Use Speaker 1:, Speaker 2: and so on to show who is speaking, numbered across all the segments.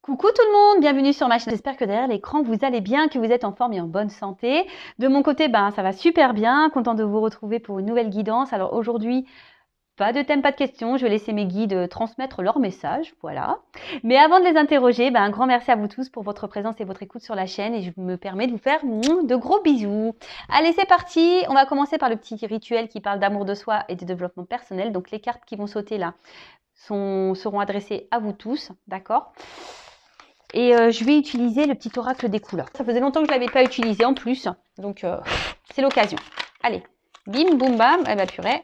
Speaker 1: Coucou tout le monde, bienvenue sur ma chaîne. J'espère que derrière l'écran vous allez bien, que vous êtes en forme et en bonne santé. De mon côté, ça va super bien, content de vous retrouver pour une nouvelle guidance. Alors aujourd'hui, pas de thème, pas de questions, je vais laisser mes guides transmettre leur message, voilà. Mais avant de les interroger, un grand merci à vous tous pour votre présence et votre écoute sur la chaîne et je me permets de vous faire de gros bisous. Allez, c'est parti, on va commencer par le petit rituel qui parle d'amour de soi et de développement personnel. Donc les cartes qui vont sauter là seront adressées à vous tous, d'accord ? Et je vais utiliser le petit oracle des couleurs. Ça faisait longtemps que je ne l'avais pas utilisé en plus. Donc, c'est l'occasion. Allez, bim, boum, bam. Eh ben, purée.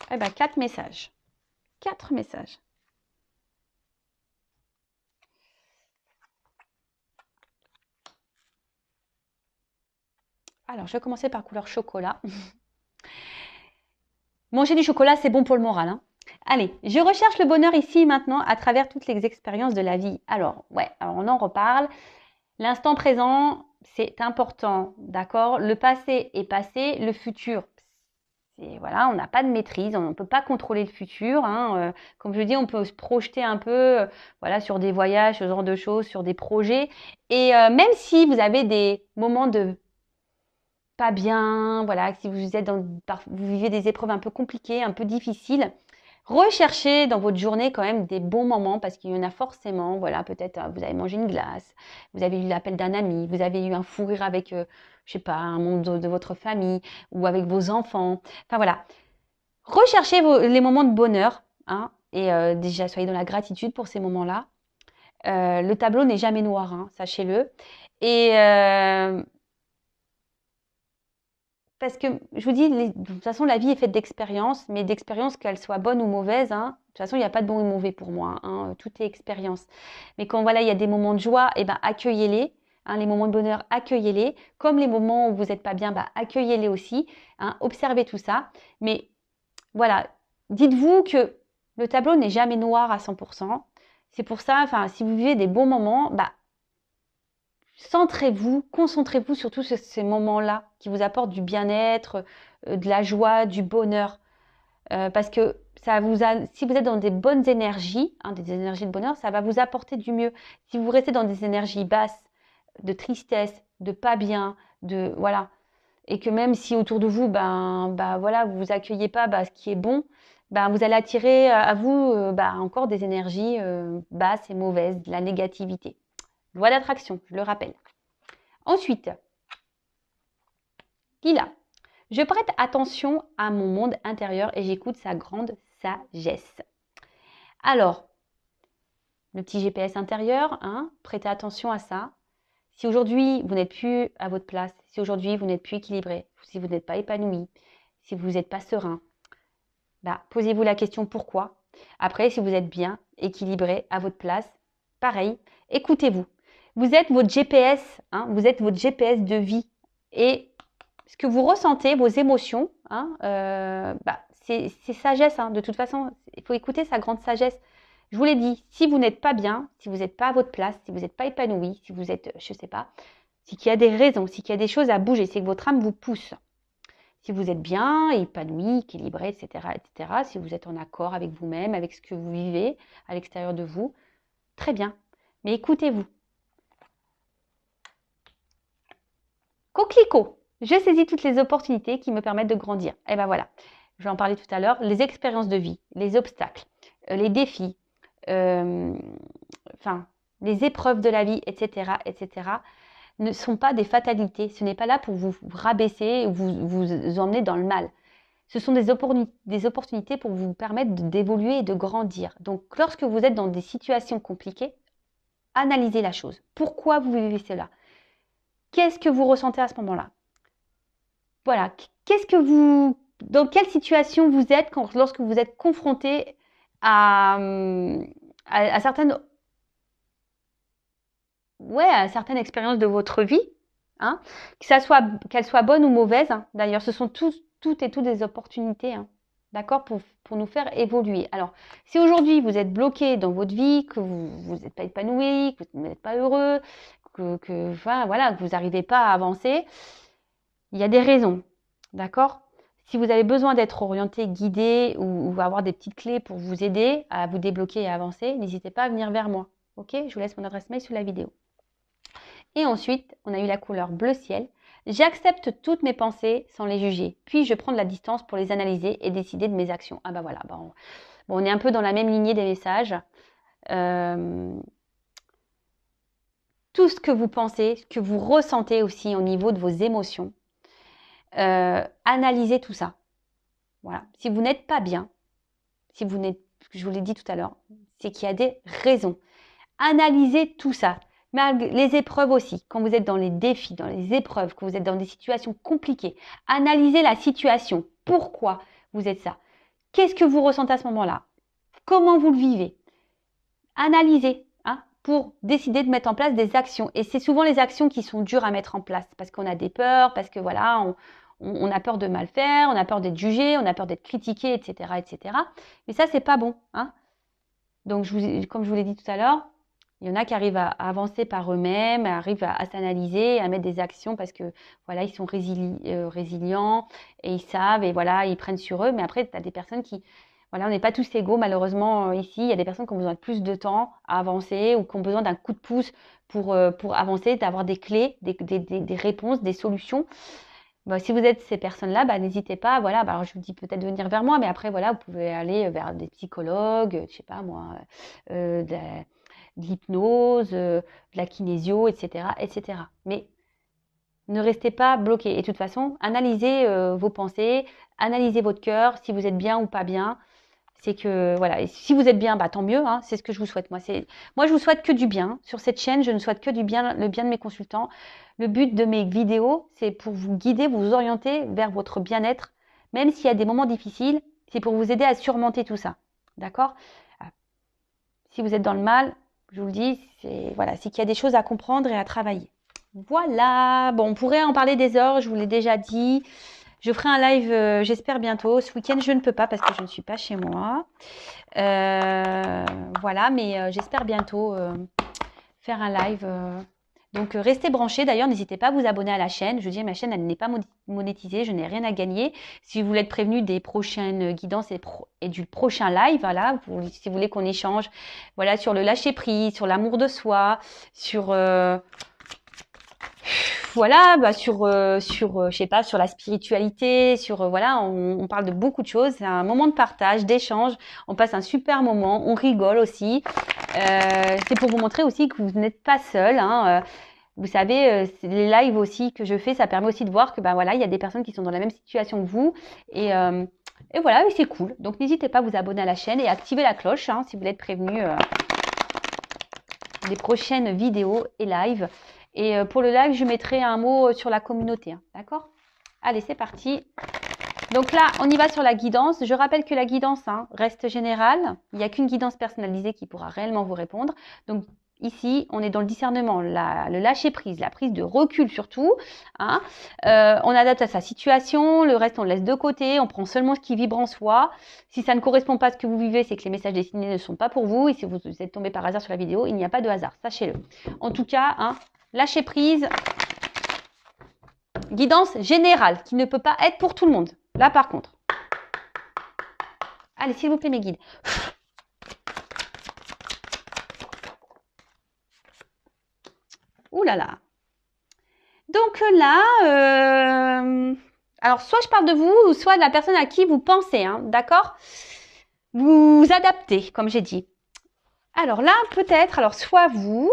Speaker 1: Eh ben, 4 messages. 4 messages. Alors, je vais commencer par couleur chocolat. Manger du chocolat, c'est bon pour le moral, hein. Allez, je recherche le bonheur ici maintenant à travers toutes les expériences de la vie. Alors, alors on en reparle. L'instant présent, c'est important, d'accord? Le passé est passé, le futur, voilà, on n'a pas de maîtrise, on ne peut pas contrôler le futur, hein. Comme je dis, on peut se projeter un peu, voilà, sur des voyages, ce genre de choses, sur des projets. Et même si vous avez des moments de pas bien, voilà, si vous êtes vous vivez des épreuves un peu compliquées, un peu difficiles, recherchez dans votre journée quand même des bons moments parce qu'il y en a forcément. Voilà, peut-être vous avez mangé une glace, vous avez eu l'appel d'un ami, vous avez eu un fou rire avec, je sais pas, un membre de votre famille ou avec vos enfants. Enfin voilà, recherchez les moments de bonheur, hein, et déjà soyez dans la gratitude pour ces moments-là. Le tableau n'est jamais noir, hein, sachez-le. Et parce que je vous dis, de toute façon, la vie est faite d'expériences, mais d'expériences, qu'elles soient bonnes ou mauvaises, hein. De toute façon, il n'y a pas de bon ou mauvais pour moi, hein, tout est expérience. Mais quand voilà, il y a des moments de joie, accueillez-les. Hein, les moments de bonheur, accueillez-les. Comme les moments où vous n'êtes pas bien, accueillez-les aussi. Hein, observez tout ça. Mais voilà, dites-vous que le tableau n'est jamais noir à 100%. C'est pour ça, si vous vivez des bons moments, centrez-vous, concentrez-vous sur tous ces moments-là qui vous apportent du bien-être, de la joie, du bonheur. Parce que si vous êtes dans des bonnes énergies, hein, des énergies de bonheur, ça va vous apporter du mieux. Si vous restez dans des énergies basses, de tristesse, de pas bien, voilà, et que même si autour de vous, voilà, vous accueillez pas ce qui est bon, vous allez attirer à vous encore des énergies basses et mauvaises, de la négativité. Loi d'attraction, je le rappelle. Ensuite, Lila, je prête attention à mon monde intérieur et j'écoute sa grande sagesse. Alors, le petit GPS intérieur, hein, prêtez attention à ça. Si aujourd'hui vous n'êtes plus à votre place, si aujourd'hui vous n'êtes plus équilibré, si vous n'êtes pas épanoui, si vous n'êtes pas serein, posez-vous la question pourquoi. Après, si vous êtes bien, équilibré, à votre place, pareil, écoutez-vous. Vous êtes votre GPS, hein, vous êtes votre GPS de vie. Et ce que vous ressentez, vos émotions, hein, c'est sagesse. Hein. De toute façon, il faut écouter sa grande sagesse. Je vous l'ai dit, si vous n'êtes pas bien, si vous n'êtes pas à votre place, si vous n'êtes pas épanoui, si vous êtes, je ne sais pas, c'est qu'il y a des raisons, c'est qu'il y a des choses à bouger, c'est que votre âme vous pousse. Si vous êtes bien, épanoui, équilibré, etc., si vous êtes en accord avec vous-même, avec ce que vous vivez à l'extérieur de vous, très bien. Mais écoutez-vous. Coquelicot, je saisis toutes les opportunités qui me permettent de grandir. Et voilà, je vais en parler tout à l'heure. Les expériences de vie, les obstacles, les défis, les épreuves de la vie, etc., ne sont pas des fatalités. Ce n'est pas là pour vous rabaisser ou vous emmener dans le mal. Ce sont des opportunités pour vous permettre d'évoluer et de grandir. Donc, lorsque vous êtes dans des situations compliquées, analysez la chose. Pourquoi vous vivez cela? Qu'est-ce que vous ressentez à ce moment-là? Voilà, dans quelle situation vous êtes lorsque vous êtes confronté à certaines expériences de votre vie, hein, qu'elles soient bonnes ou mauvaises. Hein. D'ailleurs, ce sont toutes des opportunités, hein, d'accord, pour nous faire évoluer. Alors, si aujourd'hui vous êtes bloqué dans votre vie, que vous n'êtes pas épanoui, que vous n'êtes pas heureux, que vous n'arrivez pas à avancer, il y a des raisons, d'accord? Si vous avez besoin d'être orienté, guidé ou avoir des petites clés pour vous aider à vous débloquer et à avancer, n'hésitez pas à venir vers moi. Ok, je vous laisse mon adresse mail sous la vidéo. Et ensuite, on a eu la couleur bleu ciel. J'accepte toutes mes pensées sans les juger. Puis, je prends de la distance pour les analyser et décider de mes actions. Ah bah voilà, bon, on est un peu dans la même lignée des messages. Tout ce que vous pensez, ce que vous ressentez aussi au niveau de vos émotions, analysez tout ça. Voilà. Si vous n'êtes pas bien, si vous n'êtes, je vous l'ai dit tout à l'heure, c'est qu'il y a des raisons. Analysez tout ça. Les épreuves aussi, quand vous êtes dans les défis, dans les épreuves, quand vous êtes dans des situations compliquées, analysez la situation. Pourquoi vous êtes ça? Qu'est-ce que vous ressentez à ce moment-là? Comment vous le vivez? Analysez pour décider de mettre en place des actions. Et c'est souvent les actions qui sont dures à mettre en place parce qu'on a des peurs, parce que voilà, on a peur de mal faire, on a peur d'être jugé, on a peur d'être critiqué, etc., etc. Mais ça, c'est pas bon. Donc, comme je vous l'ai dit tout à l'heure, il y en a qui arrivent à avancer par eux-mêmes, arrivent à s'analyser, à mettre des actions parce que voilà, ils sont résilients et ils savent et voilà, ils prennent sur eux. Mais après, tu as des personnes qui, voilà, on n'est pas tous égaux malheureusement ici. Il y a des personnes qui ont besoin de plus de temps à avancer ou qui ont besoin d'un coup de pouce pour avancer, d'avoir des clés, des réponses, des solutions. Bah, si vous êtes ces personnes-là, bah, n'hésitez pas. Voilà, bah, alors je vous dis peut-être de venir vers moi, mais après, voilà, vous pouvez aller vers des psychologues, je sais pas moi, de l'hypnose, de la kinésio, etc., etc. Mais ne restez pas bloqué. Et de toute façon, analysez vos pensées, analysez votre cœur, si vous êtes bien ou pas bien. C'est que, voilà, et si vous êtes bien, bah, tant mieux, c'est ce que je vous souhaite. Moi, je vous souhaite que du bien. Sur cette chaîne, je ne souhaite que du bien, le bien de mes consultants. Le but de mes vidéos, c'est pour vous guider, vous orienter vers votre bien-être. Même s'il y a des moments difficiles, c'est pour vous aider à surmonter tout ça. D'accord? Si vous êtes dans le mal, je vous le dis, c'est qu'il y a des choses à comprendre et à travailler. Voilà, bon, on pourrait en parler des heures, je vous l'ai déjà dit. Je ferai un live, j'espère bientôt. Ce week-end, je ne peux pas parce que je ne suis pas chez moi. Voilà, mais j'espère bientôt faire un live. Donc, restez branchés. D'ailleurs, n'hésitez pas à vous abonner à la chaîne. Je dis, ma chaîne, elle n'est pas monétisée. Je n'ai rien à gagner. Si vous voulez être prévenu des prochaines guidances et du prochain live, voilà, si vous voulez qu'on échange, voilà, sur le lâcher-prise, sur l'amour de soi, sur... voilà, bah je sais pas, sur la spiritualité, voilà, on parle de beaucoup de choses. C'est un moment de partage, d'échange. On passe un super moment, on rigole aussi. C'est pour vous montrer aussi que vous n'êtes pas seul. Vous savez, les lives aussi que je fais, ça permet aussi de voir que voilà, il y a des personnes qui sont dans la même situation que vous. Et voilà, c'est cool. Donc n'hésitez pas à vous abonner à la chaîne et activer la cloche si vous voulez être prévenu des prochaines vidéos et lives. Et pour le live, je mettrai un mot sur la communauté. D'accord? Allez, c'est parti. Donc là, on y va sur la guidance. Je rappelle que la guidance reste générale. Il n'y a qu'une guidance personnalisée qui pourra réellement vous répondre. Donc ici, on est dans le discernement, le lâcher-prise, la prise de recul surtout. On adapte à sa situation. Le reste, on le laisse de côté. On prend seulement ce qui vibre en soi. Si ça ne correspond pas à ce que vous vivez, c'est que les messages destinés ne sont pas pour vous. Et si vous êtes tombé par hasard sur la vidéo, il n'y a pas de hasard. Sachez-le. En tout cas, lâcher prise, guidance générale qui ne peut pas être pour tout le monde. Là, par contre. Allez, s'il vous plaît, mes guides. Ouh là là. Donc là, alors soit je parle de vous, ou soit de la personne à qui vous pensez, d'accord? Vous adaptez, comme j'ai dit. Alors là, peut-être, alors soit vous,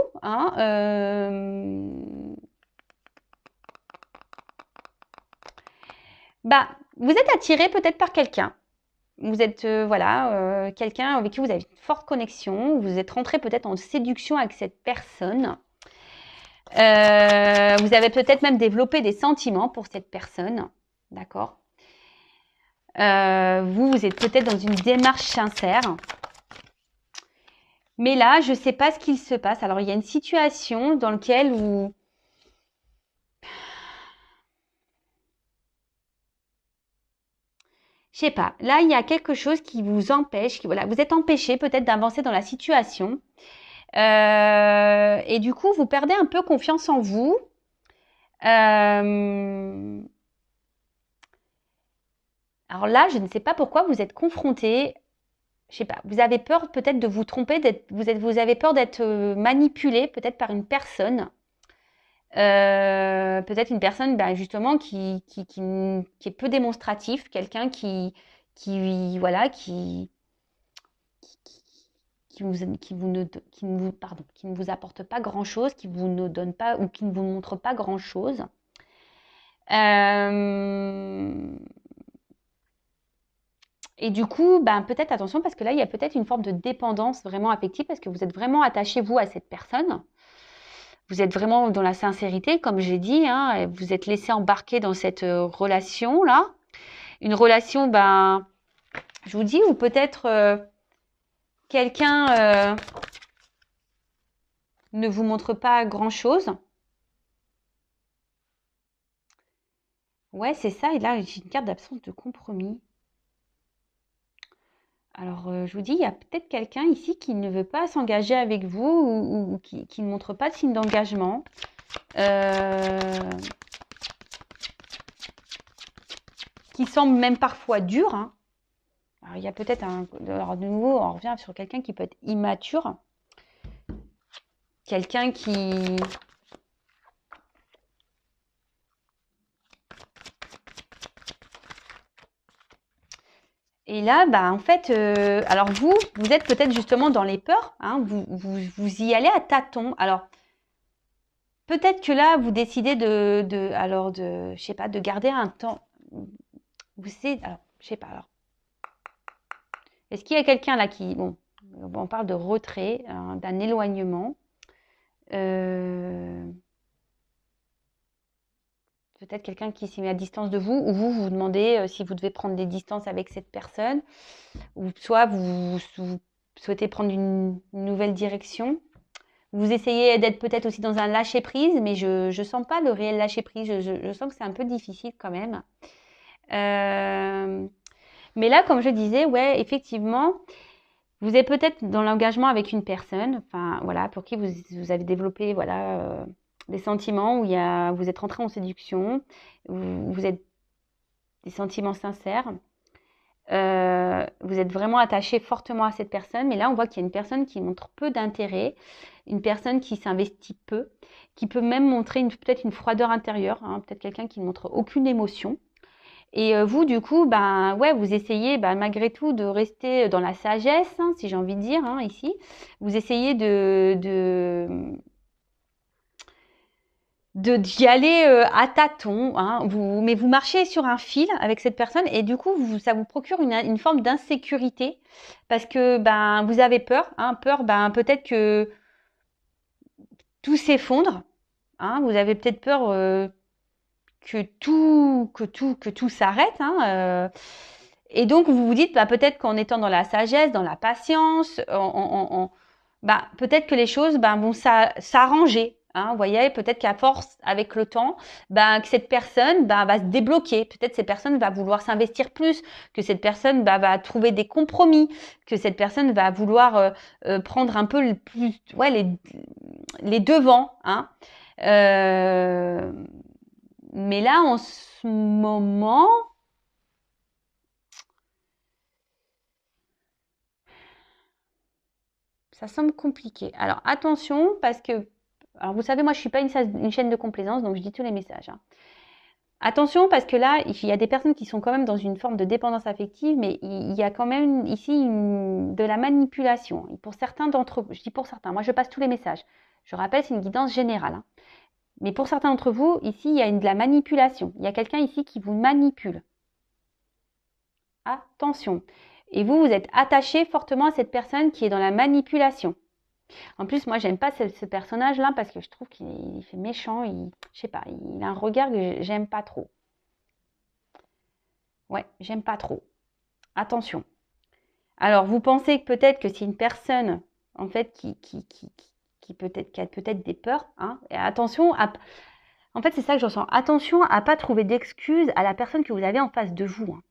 Speaker 1: vous êtes attiré peut-être par quelqu'un. Vous êtes, quelqu'un avec qui vous avez une forte connexion. Vous êtes rentré peut-être en séduction avec cette personne. Vous avez peut-être même développé des sentiments pour cette personne. D'accord? Vous êtes peut-être dans une démarche sincère. Mais là, je ne sais pas ce qu'il se passe. Alors, il y a une situation dans laquelle vous... Je sais pas. Là, il y a quelque chose qui vous empêche. Voilà, vous êtes empêché peut-être d'avancer dans la situation. Et du coup, vous perdez un peu confiance en vous. Alors là, je ne sais pas pourquoi vous êtes confronté, je sais pas, vous avez peur peut-être de vous tromper, vous avez peur d'être manipulé peut-être par une personne. Peut-être une personne justement qui est peu démonstratif, quelqu'un voilà, qui ne vous apporte pas grand-chose, qui vous ne donne pas ou qui ne vous montre pas grand-chose. Et du coup, peut-être attention parce que là, il y a peut-être une forme de dépendance vraiment affective parce que vous êtes vraiment attaché, vous, à cette personne. Vous êtes vraiment dans la sincérité, comme j'ai dit, hein, et vous êtes laissé embarquer dans cette relation-là. Une relation, je vous dis, ou peut-être quelqu'un ne vous montre pas grand-chose. Ouais, c'est ça. Et là, j'ai une carte d'absence de compromis. Alors, je vous dis, il y a peut-être quelqu'un ici qui ne veut pas s'engager avec vous ou qui ne montre pas de signe d'engagement. Qui semble même parfois dur. Hein. Alors, il y a peut-être alors, de nouveau, on revient sur quelqu'un qui peut être immature. Quelqu'un qui... Et là, en fait, alors vous êtes peut-être justement dans les peurs. Hein, vous y allez à tâtons. Alors, peut-être que là, vous décidez je sais pas, de garder un temps. Vous savez, alors, je sais pas. Alors, est-ce qu'il y a quelqu'un là qui, bon, on parle de retrait, hein, d'un éloignement. Peut-être quelqu'un qui s'est mis à distance de vous, ou vous demandez si vous devez prendre des distances avec cette personne, ou soit vous souhaitez prendre une nouvelle direction. Vous essayez d'être peut-être aussi dans un lâcher-prise, mais je ne sens pas le réel lâcher-prise. Je sens que c'est un peu difficile quand même. Mais là, comme je disais, ouais, effectivement, vous êtes peut-être dans l'engagement avec une personne, enfin voilà, pour qui vous avez développé voilà des sentiments où vous êtes rentré en séduction, vous êtes des sentiments sincères. Vous êtes vraiment attaché fortement à cette personne, mais là on voit qu'il y a une personne qui montre peu d'intérêt, une personne qui s'investit peu, qui peut même montrer peut-être une froideur intérieure, hein, peut-être quelqu'un qui ne montre aucune émotion. Et vous, du coup, ouais, vous essayez malgré tout de rester dans la sagesse, hein, si j'ai envie de dire, hein, ici. Vous essayez d'y aller à tâtons, hein, mais vous marchez sur un fil avec cette personne et du coup, ça vous procure une forme d'insécurité parce que vous avez peur, hein, peur peut-être que tout s'effondre, hein, vous avez peut-être peur que tout s'arrête, hein, et donc vous vous dites peut-être qu'en étant dans la sagesse, dans la patience, peut-être que les choses vont s'arranger. Hein, vous voyez, peut-être qu'à force, avec le temps, que cette personne va se débloquer. Peut-être cette personne va vouloir s'investir plus, que cette personne va trouver des compromis, que cette personne va vouloir prendre un peu les devants. Hein. Mais là, en ce moment, ça semble compliqué. Alors attention, parce que, alors vous savez, moi je suis pas une chaîne de complaisance, donc je dis tous les messages. Hein. Attention, parce que là, il y a des personnes qui sont quand même dans une forme de dépendance affective, mais il y a quand même ici de la manipulation. Et pour certains d'entre vous, je dis pour certains, moi je passe tous les messages. Je rappelle, c'est une guidance générale. Hein. Mais pour certains d'entre vous, ici, il y a de la manipulation. Il y a quelqu'un ici qui vous manipule. Attention. Et vous êtes attaché fortement à cette personne qui est dans la manipulation. En plus, moi, j'aime pas ce personnage-là parce que je trouve qu'il fait méchant. Je sais pas, il a un regard que j'aime pas trop. Ouais, j'aime pas trop. Attention. Alors, vous pensez que peut-être que c'est une personne, en fait, qui a peut-être des peurs. Hein, et attention en fait, c'est ça que je ressens. Attention à pas trouver d'excuses à la personne que vous avez en face de vous. Hein.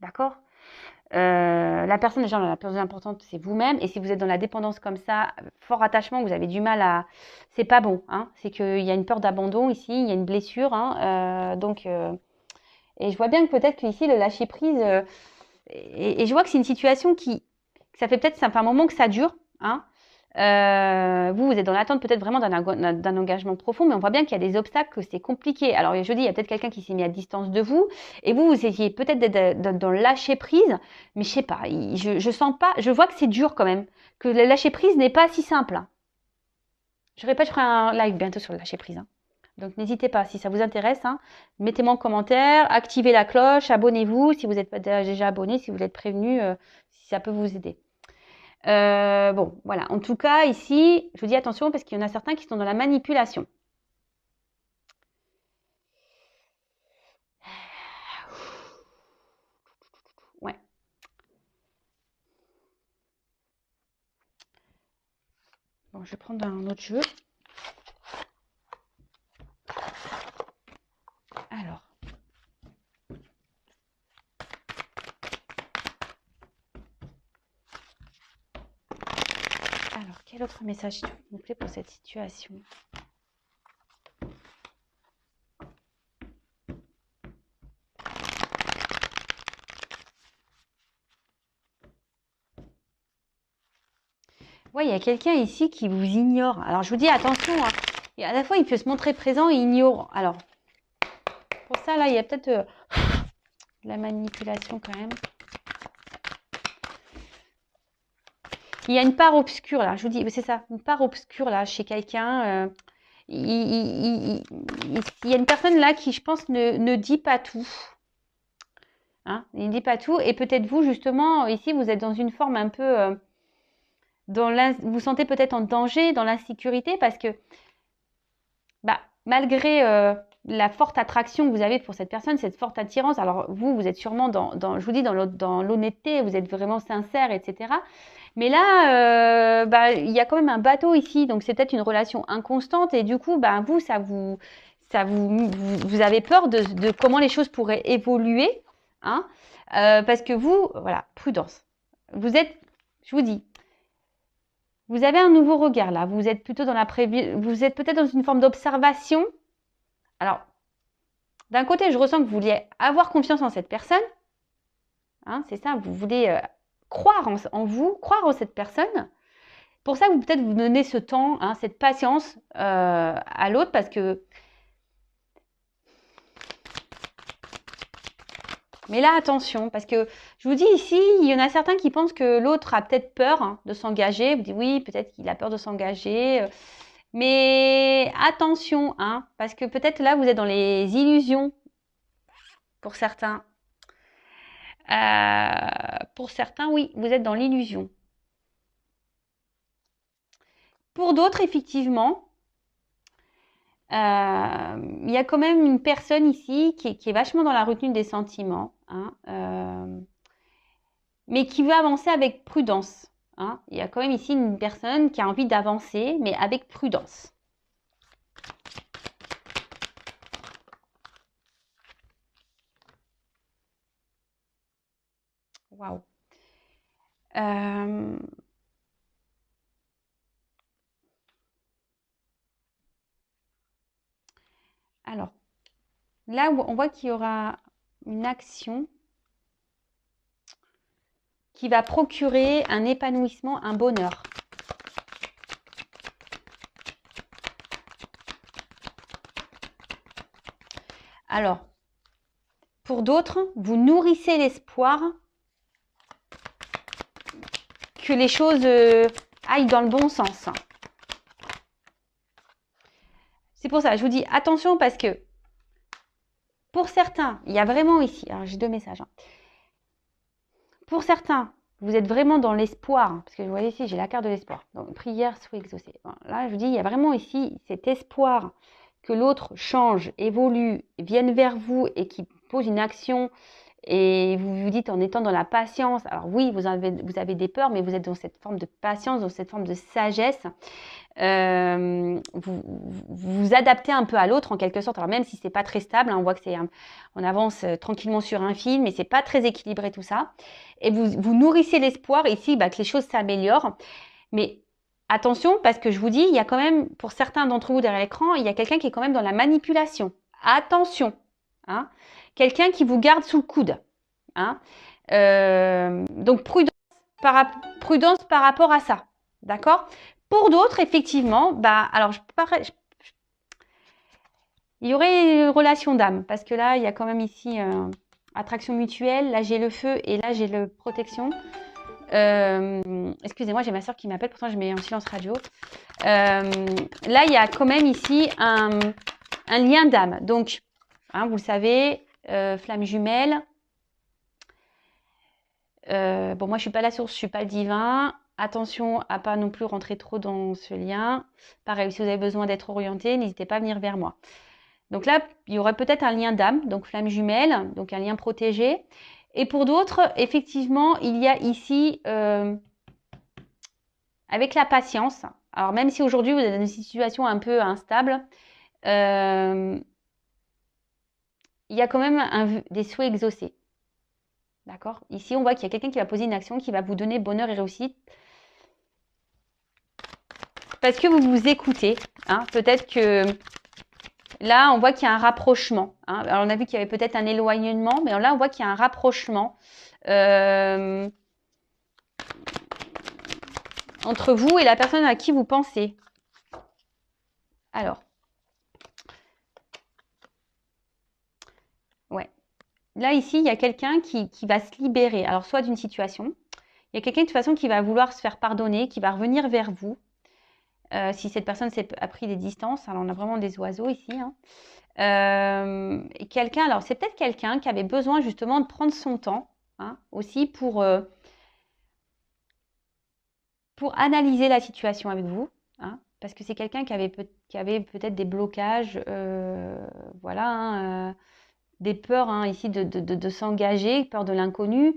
Speaker 1: D'accord ? La personne déjà la plus importante, c'est vous-même. Et si vous êtes dans la dépendance comme ça, fort attachement, vous avez du mal à... C'est pas bon. Hein. C'est qu'il y a une peur d'abandon ici, il y a une blessure. Hein. Donc, Et je vois bien que peut-être qu'ici, le lâcher prise, et je vois que c'est une situation que ça fait peut-être un moment que ça dure, hein. Vous êtes dans l'attente peut-être vraiment d'un engagement profond, mais on voit bien qu'il y a des obstacles, que c'est compliqué. Alors, je dis, il y a peut-être quelqu'un qui s'est mis à distance de vous, et vous essayez peut-être d'être dans le lâcher prise, mais je sais pas, je sens pas, je vois que c'est dur quand même, que le lâcher prise n'est pas si simple, hein. Je répète, je ferai un live bientôt sur le lâcher prise, hein. Donc, n'hésitez pas, si ça vous intéresse, hein, mettez-moi en commentaire, activez la cloche, abonnez-vous si vous n'êtes pas déjà abonné, si vous êtes prévenu, si ça peut vous aider. Bon, voilà. En tout cas, ici, je vous dis attention parce qu'il y en a certains qui sont dans la manipulation. Ouais. Bon, je vais prendre un autre jeu. Alors. Alors, quel autre message s'il vous plaît pour cette situation? Ouais, il y a quelqu'un ici qui vous ignore. Alors, je vous dis attention, hein. Et à la fois, il peut se montrer présent et ignore. Alors, pour ça, là, il y a peut-être de la manipulation quand même. Il y a une part obscure, là. Je vous dis, c'est ça, une part obscure, là, chez quelqu'un. Il y a une personne, là, qui, je pense, ne dit pas tout. Hein, il ne dit pas tout. Et peut-être vous, justement, ici, vous êtes dans une forme un peu... vous vous sentez peut-être en danger, dans l'insécurité, parce que malgré la forte attraction que vous avez pour cette personne, cette forte attirance, alors vous êtes sûrement je vous dis, dans l'honnêteté, vous êtes vraiment sincère, etc. Mais là, il y a quand même un bateau ici, donc c'est peut-être une relation inconstante, et du coup, vous avez peur de comment les choses pourraient évoluer, hein, parce que vous, voilà, prudence. Vous êtes, je vous dis, vous avez un nouveau regard là. Vous êtes plutôt vous êtes peut-être dans une forme d'observation. Alors, d'un côté, je ressens que vous vouliez avoir confiance en cette personne. Hein, c'est ça, vous voulez croire en vous, croire en cette personne. Pour ça, vous peut-être vous donnez ce temps, hein, cette patience à l'autre, parce que... Mais là, attention, parce que je vous dis ici, il y en a certains qui pensent que l'autre a peut-être peur, hein, de s'engager. Vous dites oui, peut-être qu'il a peur de s'engager. Mais attention, hein, parce que peut-être là, vous êtes dans les illusions pour certains. Pour certains, oui, vous êtes dans l'illusion. Pour d'autres, effectivement, il y a quand même une personne ici qui est vachement dans la retenue des sentiments, hein, mais qui veut avancer avec prudence. Hein. Il y a quand même ici une personne qui a envie d'avancer, mais avec prudence. Waouh. Alors, là, on voit qu'il y aura une action qui va procurer un épanouissement, un bonheur. Alors, pour d'autres, vous nourrissez l'espoir que les choses aillent dans le bon sens. C'est pour ça, je vous dis attention parce que pour certains, il y a vraiment ici, alors j'ai deux messages. Hein. Pour certains, vous êtes vraiment dans l'espoir, parce que vous voyez ici, j'ai la carte de l'espoir. Donc, prière soit exaucée. Bon, là, je vous dis, il y a vraiment ici cet espoir que l'autre change, évolue, vienne vers vous et qui pose une action. Et vous vous dites en étant dans la patience, alors oui, vous avez des peurs, mais vous êtes dans cette forme de patience, dans cette forme de sagesse. Vous vous adaptez un peu à l'autre en quelque sorte. Alors même si c'est pas très stable, hein, on voit que on avance tranquillement sur un fil, mais c'est pas très équilibré tout ça. Et vous nourrissez l'espoir ici que les choses s'améliorent. Mais attention, parce que je vous dis, il y a quand même, pour certains d'entre vous derrière l'écran, il y a quelqu'un qui est quand même dans la manipulation. Attention. Hein. Quelqu'un qui vous garde sous le coude. Hein. Donc, prudence par rapport à ça. D'accord? Pour d'autres, effectivement, bah, alors, il y aurait une relation d'âme, parce que là, il y a quand même ici attraction mutuelle. Là, j'ai le feu et là, j'ai le protection. Excusez-moi, j'ai ma soeur qui m'appelle, pourtant je mets en silence radio. Là, il y a quand même ici un lien d'âme. Donc, hein, vous le savez, flamme jumelle. Bon, moi, je suis pas la source, je suis pas le divin. Attention à pas non plus rentrer trop dans ce lien. Pareil, si vous avez besoin d'être orienté, n'hésitez pas à venir vers moi. Donc là, il y aurait peut-être un lien d'âme, donc flamme jumelle, donc un lien protégé. Et pour d'autres, effectivement, il y a ici, avec la patience, alors même si aujourd'hui vous êtes dans une situation un peu instable, il y a quand même des souhaits exaucés. D'accord? Ici, on voit qu'il y a quelqu'un qui va poser une action qui va vous donner bonheur et réussite. Parce que vous vous écoutez. Hein? Peut-être que là, on voit qu'il y a un rapprochement. Hein? Alors, on a vu qu'il y avait peut-être un éloignement, mais là, on voit qu'il y a un rapprochement entre vous et la personne à qui vous pensez. Alors. Ouais. Là, ici, il y a quelqu'un qui va se libérer. Alors, soit d'une situation. Il y a quelqu'un de toute façon qui va vouloir se faire pardonner, qui va revenir vers vous. Si cette personne a pris des distances. Alors, on a vraiment des oiseaux ici. Hein. Quelqu'un, alors c'est peut-être quelqu'un qui avait besoin justement de prendre son temps hein, aussi pour analyser la situation avec vous. Hein, parce que c'est quelqu'un qui avait peut-être des blocages, voilà, hein, des peurs hein, ici de s'engager, peur de l'inconnu,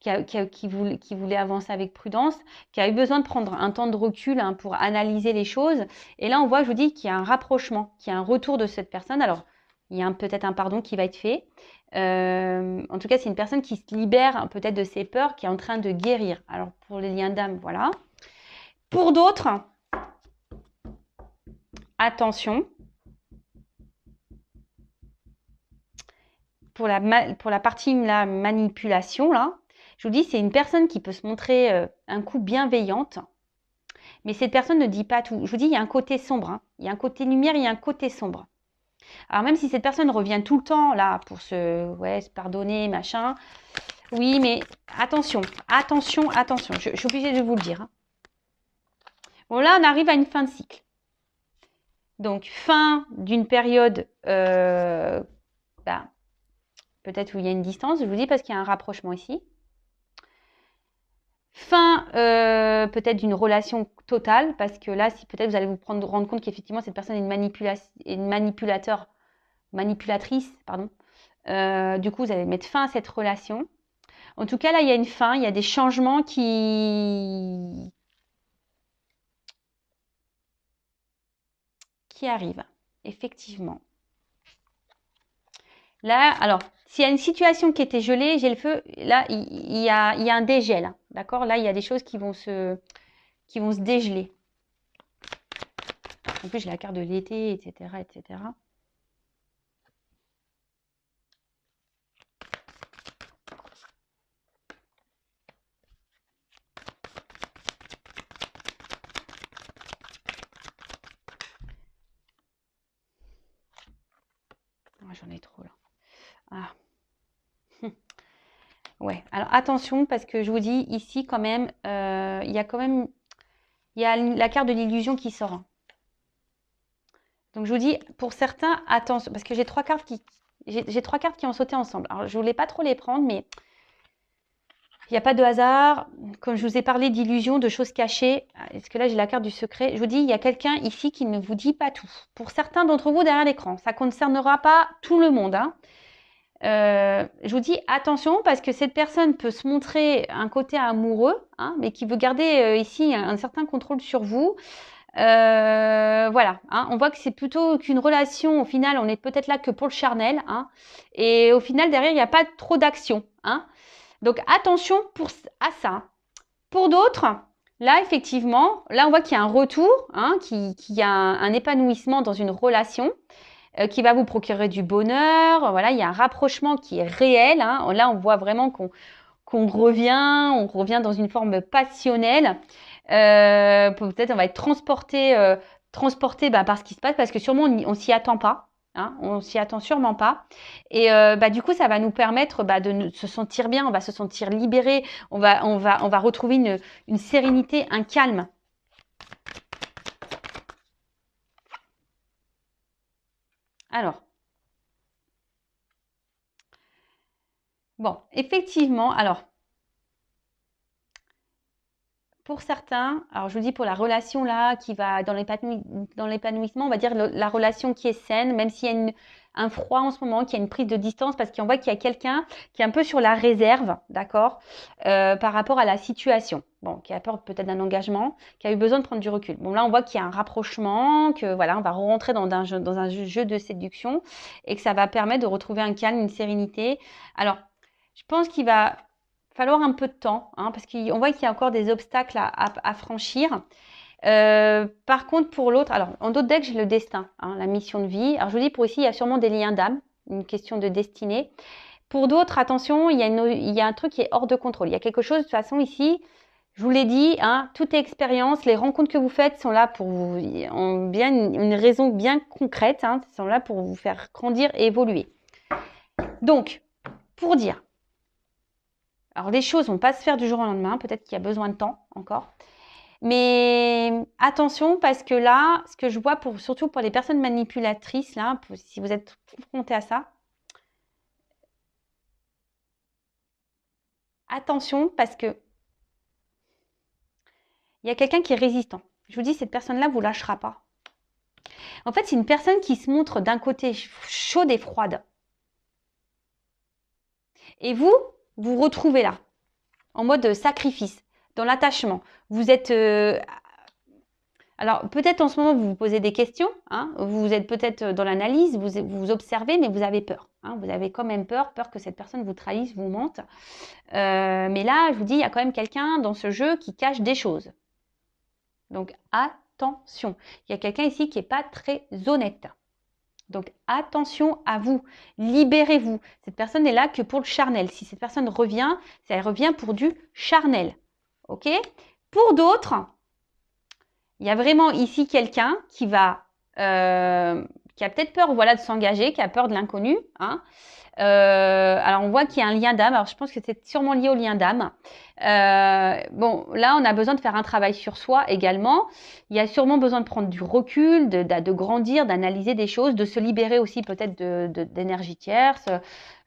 Speaker 1: qui voulait avancer avec prudence, qui a eu besoin de prendre un temps de recul hein, pour analyser les choses. Et là, on voit, je vous dis, qu'il y a un rapprochement, qu'il y a un retour de cette personne. Alors, il y a peut-être un pardon qui va être fait. En tout cas, c'est une personne qui se libère peut-être de ses peurs, qui est en train de guérir. Alors, pour les liens d'âme, voilà. Pour d'autres, attention. Pour la partie la manipulation, là, je vous dis, c'est une personne qui peut se montrer un coup bienveillante, mais cette personne ne dit pas tout. Je vous dis, il y a un côté sombre. Hein. Il y a un côté lumière, il y a un côté sombre. Alors même si cette personne revient tout le temps là pour se pardonner, machin, oui, mais attention, attention, attention. Je suis obligée de vous le dire. Hein. Bon, là, on arrive à une fin de cycle. Donc, fin d'une période, peut-être où il y a une distance, je vous dis parce qu'il y a un rapprochement ici. Fin peut-être d'une relation totale, parce que là, si peut-être vous allez vous rendre compte qu'effectivement cette personne est une manipulatrice, pardon. Du coup, vous allez mettre fin à cette relation. En tout cas, là, il y a une fin, il y a des changements qui arrivent, effectivement. Là, alors, s'il y a une situation qui était gelée, j'ai le feu, là, il y a un dégel. D'accord? Là, il y a des choses qui vont se dégeler. En plus, j'ai la carte de l'été, etc., etc. J'en ai trop là. Ah. Ouais, alors attention parce que je vous dis ici quand même, il y a la carte de l'illusion qui sort. Donc je vous dis pour certains attention parce que j'ai trois cartes qui ont sauté ensemble. Alors je voulais pas trop les prendre, mais il n'y a pas de hasard. Comme je vous ai parlé d'illusions, de choses cachées. Est-ce que là j'ai la carte du secret? Je vous dis il y a quelqu'un ici qui ne vous dit pas tout. Pour certains d'entre vous derrière l'écran, ça ne concernera pas tout le monde. Hein. Je vous dis attention parce que cette personne peut se montrer un côté amoureux, hein, mais qui veut garder ici un certain contrôle sur vous. Voilà, hein, on voit que c'est plutôt qu'une relation, au final, on est peut-être là que pour le charnel, hein, et au final, derrière, il n'y a pas trop d'action. Hein. Donc, attention à ça. Pour d'autres, là, effectivement, là, on voit qu'il y a un retour, hein, qu'il y a un épanouissement dans une relation. qui va vous procurer du bonheur. Voilà, il y a un rapprochement qui est réel. Hein. Là, on voit vraiment qu'on revient dans une forme passionnelle. Peut-être on va être transporté par ce qui se passe parce que sûrement on s'y attend pas. Hein, on s'y attend sûrement pas. Et du coup, ça va nous permettre de se sentir bien, on va se sentir libéré, on va retrouver une sérénité, un calme. Alors, bon, effectivement, alors, pour certains, alors je vous dis pour la relation là qui va dans l'épanouissement, on va dire la relation qui est saine, même s'il y a un froid en ce moment, qu'il y a une prise de distance, parce qu'on voit qu'il y a quelqu'un qui est un peu sur la réserve, d'accord, par rapport à la situation. Bon, qui a peur peut-être d'un engagement, qui a eu besoin de prendre du recul. Bon, là, on voit qu'il y a un rapprochement, que voilà, on va rentrer dans un jeu de séduction et que ça va permettre de retrouver un calme, une sérénité. Alors, je pense qu'il va falloir un peu de temps, hein, parce qu'on voit qu'il y a encore des obstacles à franchir. Par contre, pour l'autre, alors en d'autres decks, j'ai le destin, hein, la mission de vie. Alors je vous dis, pour ici, il y a sûrement des liens d'âme, une question de destinée. Pour d'autres, attention, il y a un truc qui est hors de contrôle. Il y a quelque chose, de toute façon, ici, je vous l'ai dit, hein, toute expérience, les rencontres que vous faites sont là pour vous, ont bien une raison bien concrète, hein, sont là pour vous faire grandir et évoluer. Donc, pour dire, alors les choses vont pas se faire du jour au lendemain, peut-être qu'il y a besoin de temps encore. Mais attention parce que là, ce que je vois surtout pour les personnes manipulatrices, là, si vous êtes confronté à ça, attention parce que il y a quelqu'un qui est résistant. Je vous dis, cette personne-là vous lâchera pas. En fait, c'est une personne qui se montre d'un côté chaude et froide. Et vous vous retrouvez là, en mode sacrifice, dans l'attachement. Vous êtes... alors, peut-être en ce moment, vous vous posez des questions. Hein, vous êtes peut-être dans l'analyse, vous observez, mais vous avez peur. Hein, vous avez quand même peur que cette personne vous trahisse, vous mente. Mais là, je vous dis, il y a quand même quelqu'un dans ce jeu qui cache des choses. Donc, attention. Il y a quelqu'un ici qui n'est pas très honnête. Donc, attention à vous. Libérez-vous. Cette personne n'est là que pour le charnel. Si cette personne revient, elle revient pour du charnel. OK ? Pour d'autres, il y a vraiment ici quelqu'un qui a peut-être peur, voilà, de s'engager, qui a peur de l'inconnu. Hein. Alors, on voit qu'il y a un lien d'âme. Alors, je pense que c'est sûrement lié au lien d'âme. Bon, là, on a besoin de faire un travail sur soi également. Il y a sûrement besoin de prendre du recul, de grandir, d'analyser des choses, de se libérer aussi peut-être d'énergie tierce,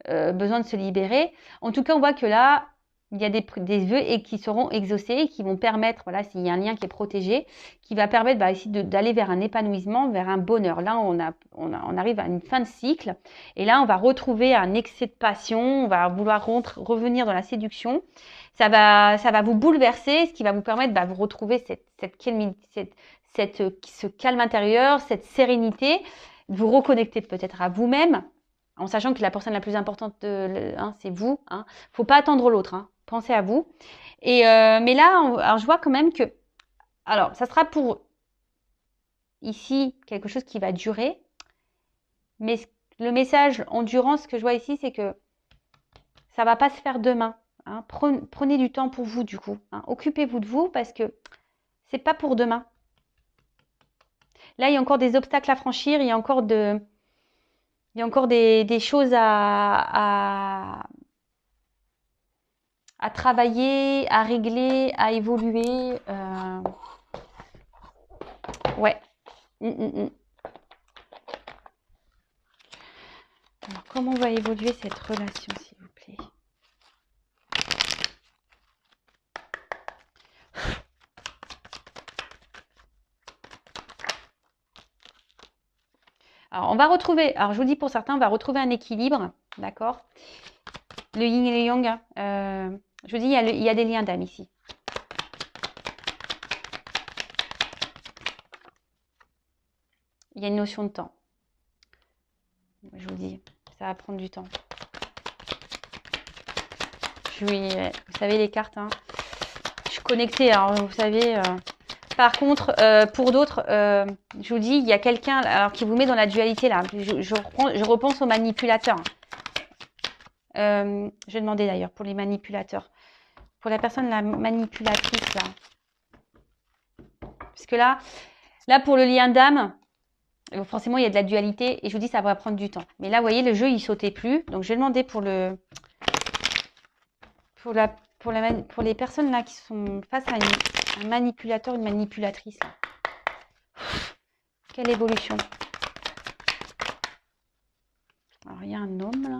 Speaker 1: besoin de se libérer. En tout cas, on voit que là, il y a des vœux qui seront exaucés, qui vont permettre, voilà, s'il y a un lien qui est protégé, qui va permettre ici d'aller vers un épanouissement, vers un bonheur. Là, on arrive à une fin de cycle. Et là, on va retrouver un excès de passion, on va vouloir revenir dans la séduction. Ça va vous bouleverser, ce qui va vous permettre de vous retrouver ce calme intérieur, cette sérénité, vous reconnecter peut-être à vous-même, en sachant que la personne la plus importante, c'est vous. Hein. Faut pas attendre l'autre. Hein. Pensez à vous. Et mais là, alors je vois quand même que, alors ça sera pour ici quelque chose qui va durer, mais le message endurance que je vois ici, c'est que ça va pas se faire demain. Hein. Prenez du temps pour vous du coup. Hein. Occupez-vous de vous parce que c'est pas pour demain. Là, il y a encore des obstacles à franchir, il y a encore des choses à travailler, à régler, à évoluer. Ouais. Alors, comment va évoluer cette relation, s'il vous plaît? Alors, on va retrouver, alors je vous dis pour certains, on va retrouver un équilibre, d'accord? Le yin et le yang, je vous dis, il y a des liens d'âme ici. Il y a une notion de temps. Je vous dis, ça va prendre du temps. Vous savez les cartes, hein. Je suis connectée, alors vous savez, Par contre, pour d'autres, je vous dis, il y a quelqu'un alors qui vous met dans la dualité là. Je repense aux manipulateurs. Je vais demander d'ailleurs pour les manipulateurs. Pour la personne, la manipulatrice là. Parce que là pour le lien d'âme, forcément il y a de la dualité et je vous dis ça va prendre du temps. Mais là, vous voyez, le jeu il sautait plus. Donc je vais demander pour les personnes là qui sont face à un manipulateur, une manipulatrice. Là. Quelle évolution. Alors il y a un homme là.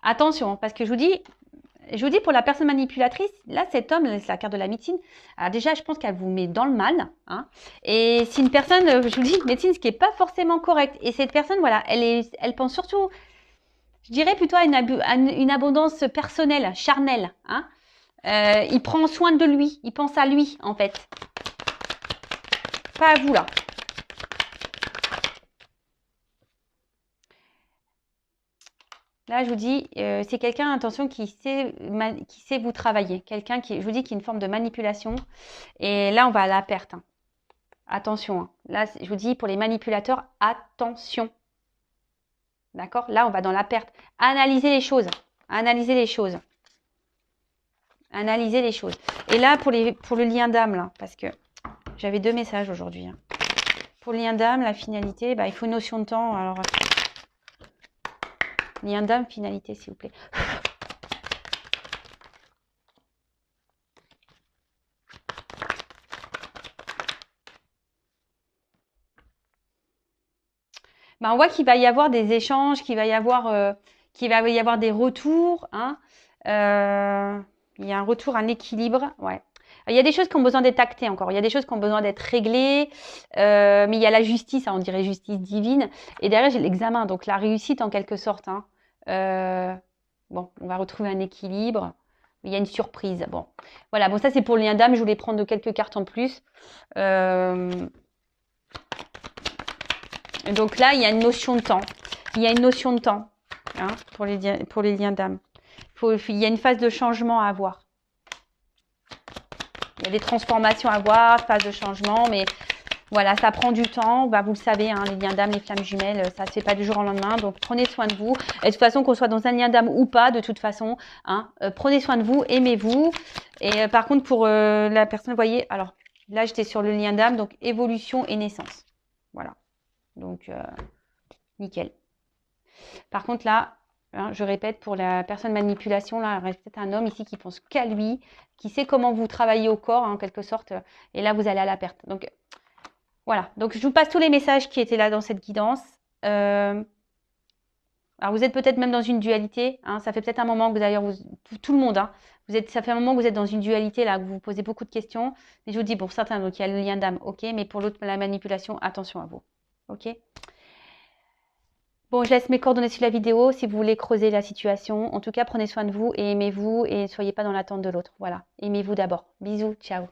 Speaker 1: Attention, parce que je vous dis pour la personne manipulatrice, là, cet homme, c'est la carte de la médecine. Alors déjà, je pense qu'elle vous met dans le mal. Hein, et c'est une personne, je vous dis, médecine, ce qui n'est pas forcément correct. Et cette personne, voilà, elle pense surtout, je dirais plutôt à une abondance personnelle, charnelle. Hein. Il prend soin de lui, il pense à lui, en fait. Pas à vous, là. Là, je vous dis, c'est quelqu'un, attention, qui sait vous travailler. Quelqu'un qui, je vous dis, qui est une forme de manipulation. Et là, on va à la perte. Hein. Attention. Hein. Là, je vous dis, pour les manipulateurs, attention. D'accord? Là, on va dans la perte. Analysez les choses. Analysez les choses. Analysez les choses. Et là, pour le lien d'âme, là, parce que j'avais 2 messages aujourd'hui. Hein. Pour le lien d'âme, la finalité, bah, il faut une notion de temps. Alors, lien d'âme, finalité, s'il vous plaît. Ben, on voit qu'il va y avoir des échanges, qu'il va y avoir des retours. Hein. Il y a un retour, un équilibre. Ouais. Il y a des choses qui ont besoin d'être actées encore. Il y a des choses qui ont besoin d'être réglées. Mais il y a la justice, hein, on dirait justice divine. Et derrière, j'ai l'examen, donc la réussite en quelque sorte. Hein. Bon, on va retrouver un équilibre. Il y a une surprise. Bon, voilà. Bon, ça c'est pour le lien d'âme. Je voulais prendre quelques cartes en plus. Donc là, il y a une notion de temps. Il y a une notion de temps hein, pour les liens d'âme. Il y a une phase de changement à avoir. Il y a des transformations à avoir, phase de changement, mais voilà, ça prend du temps. Bah, vous le savez, hein, les liens d'âme, les flammes jumelles, ça ne se fait pas du jour au lendemain. Donc, prenez soin de vous. Et de toute façon, qu'on soit dans un lien d'âme ou pas, de toute façon, hein, prenez soin de vous, aimez-vous. Et par contre, pour la personne, vous voyez, alors là, j'étais sur le lien d'âme, donc évolution et naissance. Voilà. Donc, nickel. Par contre, là, hein, je répète, pour la personne manipulation, là, il reste peut-être un homme ici qui pense qu'à lui, qui sait comment vous travaillez au corps, hein, en quelque sorte. Et là, vous allez à la perte. Donc, voilà. Donc, je vous passe tous les messages qui étaient là dans cette guidance. Alors, vous êtes peut-être même dans une dualité. Hein, ça fait peut-être un moment que d'ailleurs, tout le monde, hein, ça fait un moment que vous êtes dans une dualité, là, que vous vous posez beaucoup de questions. Et je vous dis, pour certains, donc il y a le lien d'âme, ok, mais pour l'autre, la manipulation, attention à vous. Ok. Bon, je laisse mes coordonnées sur la vidéo si vous voulez creuser la situation. En tout cas, prenez soin de vous et aimez-vous et ne soyez pas dans l'attente de l'autre. Voilà. Aimez-vous d'abord. Bisous. Ciao.